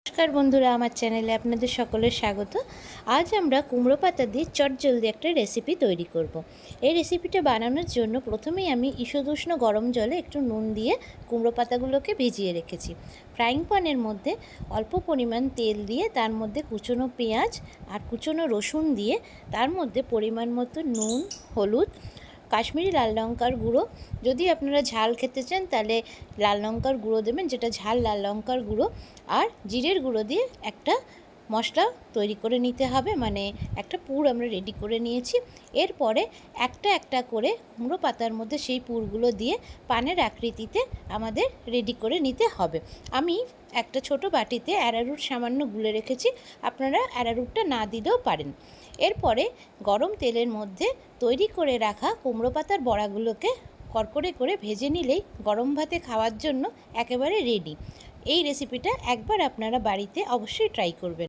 নমস্কার বন্ধুরা, আমার চ্যানেলে আপনাদের সকলের স্বাগত। আজ আমরা কুমড়ো পাতা দিয়ে চটজলদি একটা রেসিপি তৈরি করব। এই রেসিপিটা বানানোর জন্য প্রথমেই আমি ঈষদুষ্ণ গরম জলে একটু নুন দিয়ে কুমড়ো পাতাগুলোকে ভিজিয়ে রেখেছি। ফ্রাইং প্যানের মধ্যে অল্প পরিমাণ তেল দিয়ে তার মধ্যে কুচনো পেঁয়াজ আর কুচনো রসুন দিয়ে তার মধ্যে পরিমাণ মতো নুন, হলুদ, কাশ্মীরি লাল লঙ্কার গুঁড়ো, যদি আপনারা ঝাল খেতে চান তাহলে লাল লঙ্কার গুঁড়ো দেবেন, যেটা ঝাল লাল লঙ্কার গুঁড়ো, আর জিরের গুঁড়ো দিয়ে একটা মশলা তৈরি করে নিতে হবে। মানে একটা পুর আমরা রেডি করে নিয়েছি। এরপরে একটা একটা করে কুমড়ো পাতার মধ্যে সেই পুরগুলো দিয়ে পানের আকৃতিতে আমাদের রেডি করে নিতে হবে। আমি একটা ছোট বাটিতে অ্যারারুট সামান্য গুলে রেখেছি, আপনারা অ্যারারুটটা না দিতেও পারেন। এরপরে গরম তেলের মধ্যে তৈরি করে রাখা কুমড়ো পাতার বড়াগুলোকে কড়কড়ে করে ভেজে নিলেই গরম ভাতে খাওয়ার জন্য একেবারে রেডি। এই রেসিপিটা একবার আপনারা বাড়িতে অবশ্যই ট্রাই করবেন।